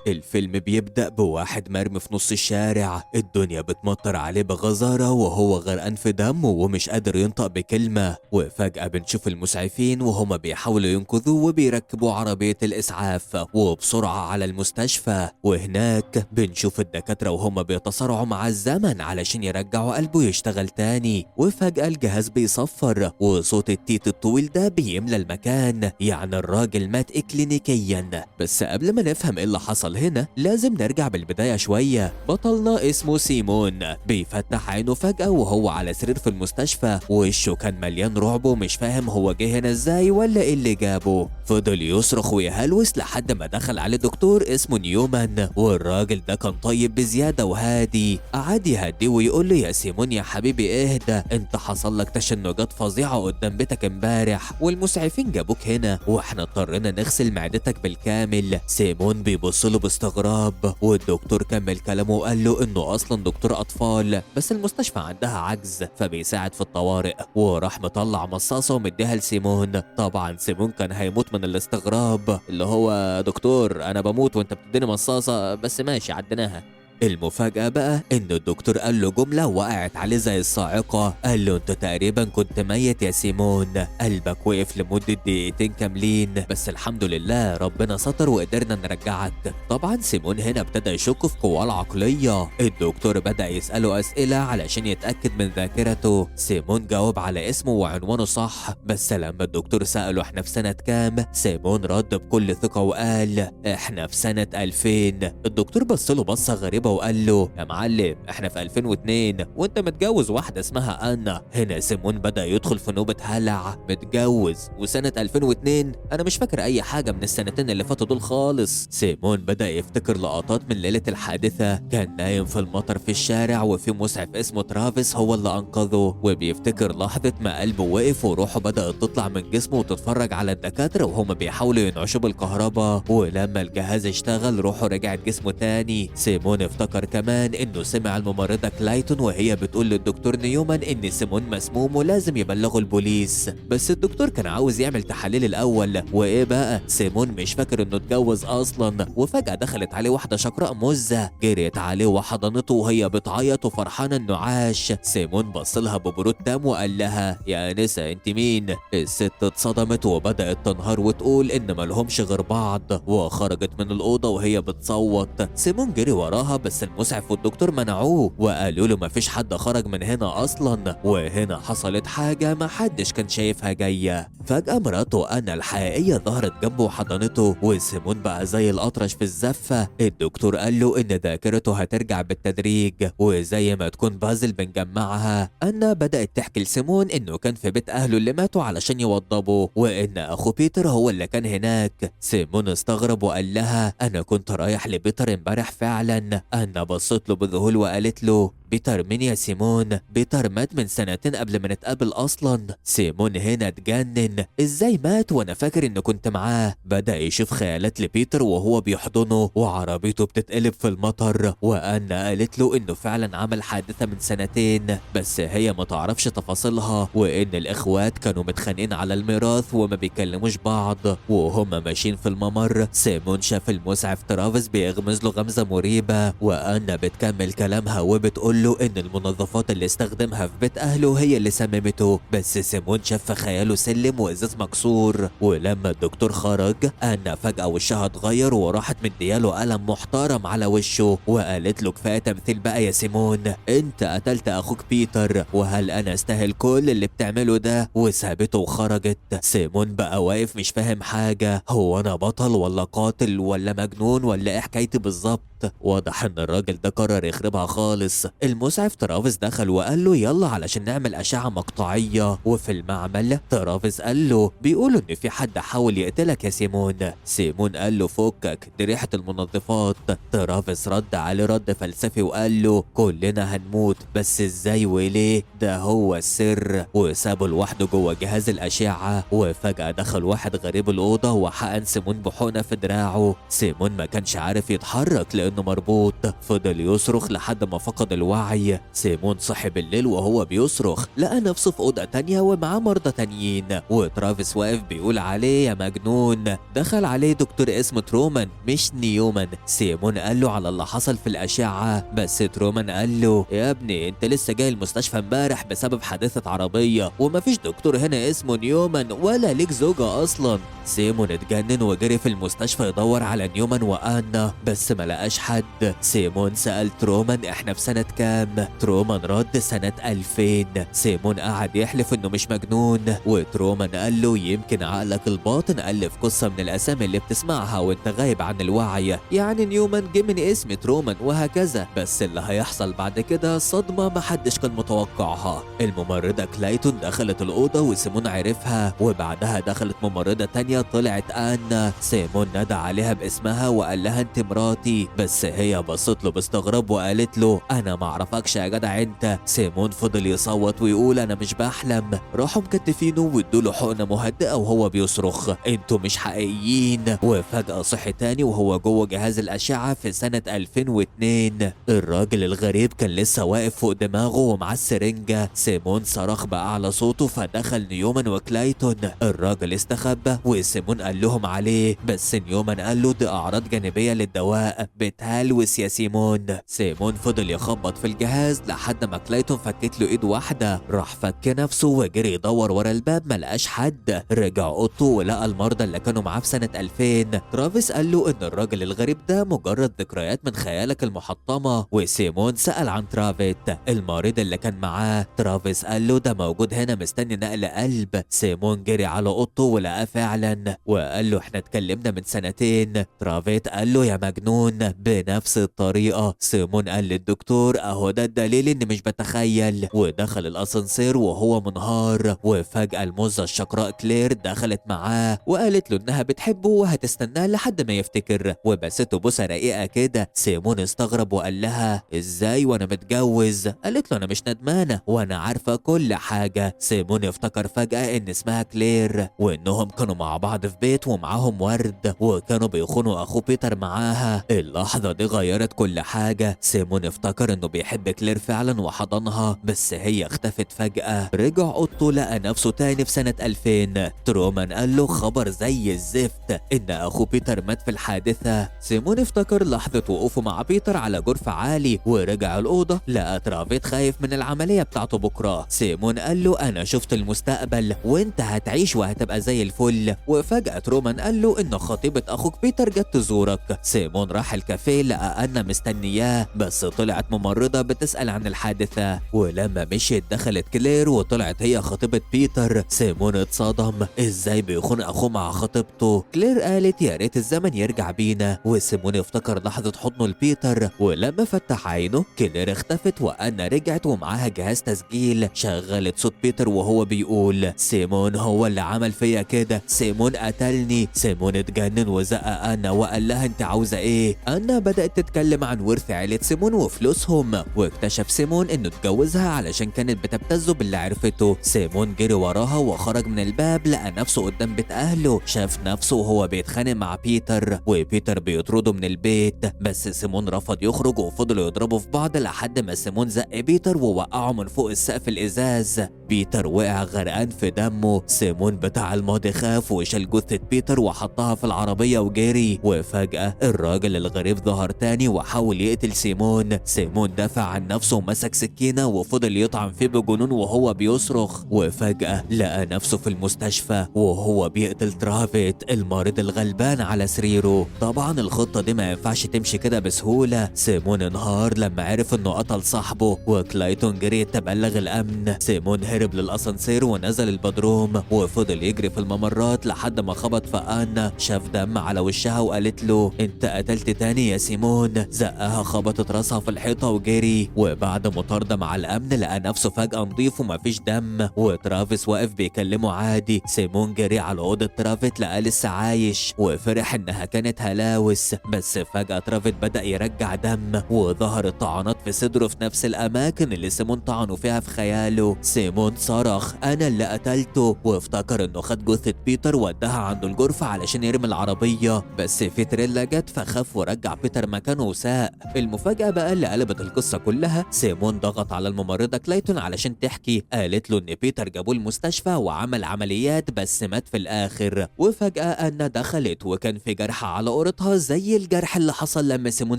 الفيلم بيبدأ بواحد مرمي في نص الشارع، الدنيا بتمطر عليه بغزارة وهو غرقان في دم ومش قادر ينطق بكلمة. وفجأة بنشوف المسعفين وهما بيحاولوا ينقذوه وبيركبوا عربية الإسعاف وبسرعة على المستشفى. وهناك بنشوف الدكاترة وهما بيتصارعوا مع الزمن علشان يرجعوا قلبه يشتغل تاني. وفجأة الجهاز بيصفر وصوت التيت الطويل ده بيملى المكان، يعني الراجل مات إكلينيكيا. بس قبل ما نفهم ايه اللي حصل هنا لازم نرجع بالبداية شوية. بطلنا اسمه سيمون، بيفتح عينه فجأة وهو على سرير في المستشفى، وشه كان مليان رعب ومش فاهم هو جه هنا ازاي ولا ايه اللي جابه. فضل يصرخ ويهلوس لحد ما دخل عليه دكتور اسمه نيومان، والراجل ده كان طيب بزيادة وهادي. قعد يهديه ويقول له يا سيمون يا حبيبي اهدى، انت حصل لك تشنجات فظيعة قدام بيتك امبارح والمسعفين جابوك هنا واحنا اضطرينا نغسل معدتك بالكامل. سيمون بيبص له باستغراب، والدكتور كمل كلامه وقال له انه اصلا دكتور اطفال بس المستشفى عندها عجز فبيساعد في الطوارئ، وراح مطلع مصاصه ومديها لسيمون. طبعا سيمون كان هيموت من الاستغراب، اللي هو دكتور انا بموت وانت بتديني مصاصه، بس ماشي عديناها. المفاجأة بقى إن الدكتور قال له جملة وقعت عليه زي الصاعقة، قال له أنت تقريبا كنت ميت يا سيمون، قلبك وقف لمدة دقيقتين كاملين بس الحمد لله ربنا ستر وقدرنا نرجعك. طبعا سيمون هنا ابتدى يشك في قواه العقلية. الدكتور بدأ يسأله أسئلة علشان يتأكد من ذاكرته. سيمون جاوب على اسمه وعنوانه صح، بس لما الدكتور سأله احنا في سنة كام، سيمون رد بكل ثقة وقال احنا في سنة 2000. الدكتور بصله بصة غريبة وقال له يا معلم احنا في 2002 وانت متجوز واحدة اسمها أنا. هنا سيمون بدأ يدخل في نوبة هلع، متجوز وسنة 2002؟ انا مش فاكر اي حاجة من السنتين اللي فاتوا دول خالص. سيمون بدأ يفتكر لقطات من ليلة الحادثة، كان نايم في المطر في الشارع وفي مسعف اسمه ترافيس هو اللي انقذه، وبيفتكر لحظة ما قلبه وقف وروحه بدأت تطلع من جسمه وتتفرج على الدكاترة وهما بيحاولوا ينعشوا بالكهرباء، ولما الجهاز اشتغل روحه رجعت جسمه تاني. سيمون افتكر كمان انه سمع الممرضة كلايتون وهي بتقول للدكتور نيومان ان سيمون مسموم ولازم يبلغوا البوليس، بس الدكتور كان عاوز يعمل تحاليل الاول. وايه بقى، سيمون مش فاكر انه اتجوز اصلا. وفجأة دخلت عليه واحدة شقراء مزة، جريت عليه وحضنته وهي بتعيط وفرحانة انه عاش. سيمون بصلها ببرود تام وقال لها يا انسة انت مين؟ الست اتصدمت وبدأت تنهار وتقول ان مالهمش غير بعض، وخرجت من الأوضة وهي بتصوت. سيمون جري وراها بس المسعف والدكتور منعوه وقالوا له مفيش حد خرج من هنا اصلا. وهنا حصلت حاجة محدش كان شايفها جاية. فجأة مراته أنا الحقيقية ظهرت جنبه وحضنته، وسيمون بقى زي الأطرش في الزفة. الدكتور قال له إن ذاكرته هترجع بالتدريج وزي ما تكون بازل بنجمعها. أنا بدأت تحكي لسيمون إنه كان في بيت أهله اللي ماتوا علشان يوضبوا، وإن أخو بيتر هو اللي كان هناك. سيمون استغرب وقال لها أنا كنت رايح لبيتر امبارح فعلا. أنا بصيت له بذهول وقالت له بيتر مين يا سيمون؟ بيتر مات من سنتين قبل ما نتقابل اصلا. سيمون هنا اتجنن، ازاي مات وانا فاكر ان كنت معاه؟ بدأ يشوف خيالات لبيتر وهو بيحضنه وعربيته بتتقلب في المطر، وانا قالت له انه فعلا عمل حادثة من سنتين بس هي ما تعرفش تفاصيلها، وان الاخوات كانوا متخانقين على الميراث وما بيكلموش بعض. وهما ماشيين في الممر سيمون شاف المسعف ترافيس بيغمز له غمزة مريبة، وانا بتكمل كلامها وبتقول له ان المنظفات اللي استخدمها في بيت اهله هي اللي سممته. بس سيمون شاف في خياله سلم وازاز مكسور. ولما الدكتور خرج انا فجأة وشها اتغير وراحت مدياله قلم محترم على وشه وقالت له كفاية تمثيل بقى يا سيمون، انت قتلت اخوك بيتر وهل انا استاهل كل اللي بتعمله ده؟ وسابته وخرجت. سيمون بقى واقف مش فاهم حاجة، هو انا بطل ولا قاتل ولا مجنون ولا ايه حكايتي بالظبط؟ واضح ان الراجل ده قرر يخربها خالص. المسعف ترافيس دخل وقال له يلا علشان نعمل اشعة مقطعية. وفي المعمل ترافيس قال له بيقولوا ان في حد حاول يقتلك يا سيمون. سيمون قال له فكك دي ريحة المنظفات. ترافيس رد عليه رد فلسفي وقال له كلنا هنموت بس ازاي وليه؟ ده هو السر. وسابه لوحده جوه جهاز الاشعة. وفجأة دخل واحد غريب الأوضة وحقن سيمون بحقنة في دراعه. سيمون ما كانش عارف يتحرك لأنه مربوط، فضل يصرخ لحد ما فقد الوعي الوعي. سيمون صحي بالليل وهو بيصرخ، لقى نفسه في أوضة تانية ومعاه مرضى تانيين، وترافيس واقف بيقول عليه يا مجنون. دخل عليه دكتور اسمه ترومان مش نيومان. سيمون قال له على اللي حصل في الأشعة، بس ترومان قال له يا ابني انت لسه جاي المستشفى امبارح بسبب حادثة عربية، ومفيش دكتور هنا اسمه نيومان ولا ليك زوجة أصلا. سيمون اتجنن وجري في المستشفى يدور على نيومان وآنا، بس ما لقاش حد. سيمون سأل ترومان احنا في سنة كام؟ ترومان رد سنة 2000. سيمون قعد يحلف انه مش مجنون، وترومان قال له يمكن عقلك الباطن ألف قصة من الأسامي اللي بتسمعها وانت غايب عن الوعي، يعني نيومان جه من اسم ترومان وهكذا، بس اللي هيحصل بعد كده صدمة محدش كان متوقعها. الممرضة كلايتون دخلت الأوضة وسيمون عرفها، وبعدها دخلت ممرضة تانية طلعت آنا. سيمون نادى عليها باسمها وقال لها انت مراتي، بس هي بصت له باستغراب وقالت له انا ما اعرفكش يا جدع انت. سيمون فضل يصوت ويقول انا مش بحلم. راحوا مكتفينه وادوا له حقنة مهدئة وهو بيصرخ انتوا مش حقيقيين. وفجأة صحي تاني وهو جوه جهاز الأشعة في سنة 2002. الراجل الغريب كان لسه واقف فوق دماغه ومعاه السرنجة. سيمون صرخ بأعلى صوته فدخل نيومان وكلايتون. الراجل استخبى وسيمون قال لهم عليه، بس نيومان قال له دي أعراض جانبية للدواء بتهلوس يا سيمون. سيمون فضل يخبط في الجهاز لحد ما كلايتون فكت له ايد واحدة، راح فك نفسه وجري يدور ورا الباب ملقاش حد. رجع اوضته ولقى المرضى اللي كانوا معاه في سنة 2000. ترافيس قال له ان الراجل الغريب ده مجرد ذكريات من خيالك المحطمة، وسيمون سأل عن ترافيت المريض اللي كان معاه. ترافيس قال له ده موجود هنا مستني نقل قلب. سيمون جري على اوضته ولقاه فعلا، وقال له احنا اتكلمنا من سنتين. ترافيت قال له يا مجنون بنفس الطريقة. سيمون قال للدكتور اهو ده الدليل اني مش بتخيل، ودخل الاسانسير وهو منهار. وفجأة الموزة الشقراء كلير دخلت معاه وقالت له انها بتحبه وهتستناه لحد ما يفتكر، وبسته بوسة رقيقة كده. سيمون استغرب وقال لها ازاي وانا متجوز؟ قالت له انا مش ندمانة وانا عارفة كل حاجة. سيمون افتكر فجأة ان اسمها كلير، وانهم كانوا مع بعض في بيت ومعاهم ورد، وكانوا بيخونوا اخوه بيتر معاها. اللحظة دي غيرت كل حاجة. سيمون افتكر انه بيحب كلير فعلا وحضنها، بس هي اختفت فجأة. رجع اوضته لقى نفسه تاني في سنة 2000. ترومان قال له خبر زي الزفت ان اخوه بيتر مات في الحادثة. سيمون افتكر لحظة وقوفه مع بيتر على جرف عالي، ورجع الأوضة لقى ترافيت خايف من العملية بتاعته بكرة. سيمون قال له أنا شفت المستقبل وأنت هتعيش وهتبقى زي الفل. وفجأة ترومان قال له إن خطيبة أخوك بيتر جت تزورك. سيمون راح الكافيه لقى أنا مستنياه، بس طلعت ممرضة بتسأل عن الحادثة. ولما مشيت دخلت كلير وطلعت هي خطيبة بيتر. سيمون اتصدم ازاي بيخون أخوه مع خطيبته. كلير قالت يا ريت الزمن يرجع بينا. وسيمون افتكر لحظة حضنه لبيتر، ولما فتح عينه كلير اختفت وأنا رجعت ومعاها جهاز تسجيل. شغلت صوت بيتر وهو بيقول سيمون هو اللي عمل فيا كده، سيمون قتلني. سيمون اتجنن وزق أنا وقال لها انت عاوزة ايه؟ أنا بدأت تتكلم عن ورث عيلة سيمون وفلوسهم، واكتشف سيمون انه اتجوزها علشان كانت بتبتزه باللي عرفته. سيمون جري وراها وخرج من الباب لقى نفسه قدام بيت أهله. شاف نفسه وهو بيتخانق مع بيتر، وبيتر بيطرده من البيت، بس سيمون رفض يخرج وفضلوا يضربوا في بعض لحد ما سيمون زق بيتر ووقعه من فوق السقف الإزاز. بيتر وقع غرقان في دمه. سيمون بتاع الماضي خاف وشال جثة بيتر وحطها في العربية وجري. وفجأة الراجل الغريب ظهر تاني وحاول يقتل سيمون. سيمون دافع عن نفسه ومسك سكينة وفضل يطعن فيه بجنون وهو بيصرخ. وفجأة لقى نفسه في المستشفى وهو بيقتل ترافيت المريض الغلبان على سريره. طبعا الخطة دي ما ينفعش تمشي كده بسهولة. سيمون انهار لما عرف انه قتل صاحبه، وكلايتون جري تبلغ الامن. سيمون هرب للاسانسير ونزل البدروم وفضل يجري في الممرات لحد ما خبط في أنا. شاف دم على وشها وقالت له انت قتلت تاني يا سيمون. زقها خبطت راسها في الحيطة وجري. وبعد مطاردة مع الامن لقى نفسه فجأة نضيف ومفيش دم، وترافيس واقف بيكلمه عادي. سيمون جري على أوضة ترافيت لقى لسه عايش وفرح انها كانت هلاوس، بس فجأة ترافيت بدأ يرجع دم وظهرت طعنات في صدره في نفس الأماكن اللي سيمون طعنه فيها في خياله. سيمون صرخ أنا اللي قتلته، وافتكر إنه خد جثة بيتر وداها عنده الجرفة علشان يرمي العربية، بس في تريلا جت فخاف ورجع بيتر مكانه وساق. المفاجأة بقى اللي قلبت القصة القصة كلها سيمون ضغط على الممرضة كلايتون علشان تحكي. قالت له ان بيتر جابوه المستشفى وعمل عمليات بس مات في الاخر. وفجأة أنا دخلت وكان في جرح على قورتها زي الجرح اللي حصل لما سيمون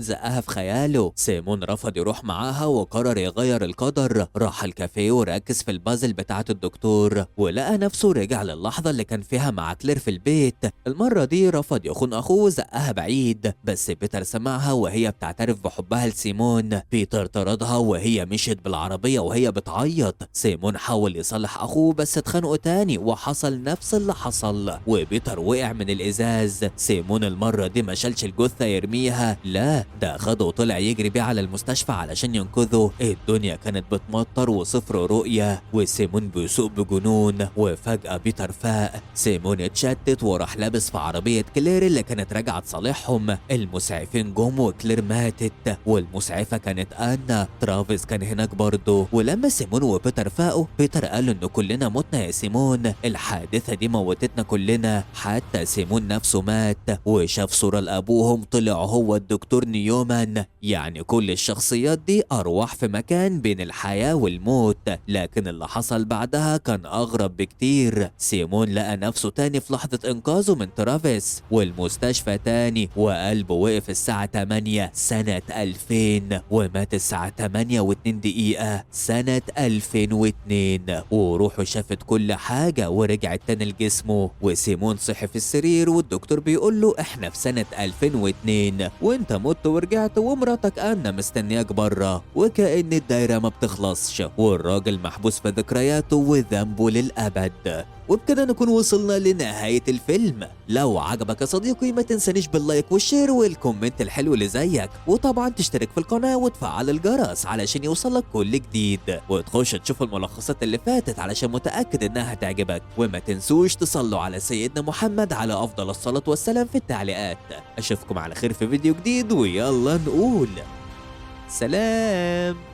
زقها في خياله. سيمون رفض يروح معاها وقرر يغير القدر. راح الكافيه وركز في البازل بتاعة الدكتور ولقى نفسه رجع للحظة اللي كان فيها مع كلير في البيت. المرة دي رفض يخون أخوه وزقها بعيد، بس بيتر سمعها وهي بتعترف بحبها لسيمون. بيتر طردها وهي مشيت بالعربية وهي بتعيط. سيمون حاول يصلح أخوه بس اتخانقوا تاني وحصل نفس اللي حصل وبيتر وقع من الإزاز. سيمون المرة دي ما شالش الجثة يرميها، لا ده خده وطلع يجري بيه على المستشفى علشان ينقذه. الدنيا كانت بتمطر وصفر رؤية وسيمون بيسوق بجنون. وفجأة بيتر فاق. سيمون اتشتت وراح لابس في عربية كلير اللي كانت راجعة تصالحهم. المسعفين جم وكلير ماتت والمسعفة كانت أنا. ترافيس كان هناك برضه. ولما سيمون وبيتر فاقوا بيتر قال إن كلنا متنا يا سيمون، الحادثة دي موتتنا كلنا. حتى سيمون نفسه مات وشاف صورة لأبوهم طلع هو الدكتور نيومان. يعني كل الشخصيات دي أرواح في مكان بين الحياة والموت. لكن اللي حصل بعدها كان أغرب بكتير. سيمون لقى نفسه تاني في لحظة إنقاذه من ترافيس والمستشفى تاني، وقلبه وقف الساعة 8 سنة 2000 ومات الساعة 8:02 سنة 2002. وروحه شافت كل حاجة ورجعت تاني لجسمه. وسيمون صحي في السرير والدكتور بيقول له احنا في سنة 2002 وانت مت ورجعت ومراتك أنا مستنياك بره، وكأن الدايرة ما بتخلصش والراجل محبوس في ذكرياته وذنبه للأبد. وبكده نكون وصلنا لنهاية الفيلم. لو عجبك يا صديقي ما تنسانيش باللايك والشير والكومنت الحلو اللي زيك، وطبعا تشترك في القناة وتفعل الجرس علشان يوصلك كل جديد، وتخش تشوف الملخصات اللي فاتت علشان متأكد انها هتعجبك. وما تنسوش تصلوا على سيدنا محمد على أفضل الصلاة والسلام في التعليقات. أشوفكم على خير في فيديو جديد ويلا نقول سلام.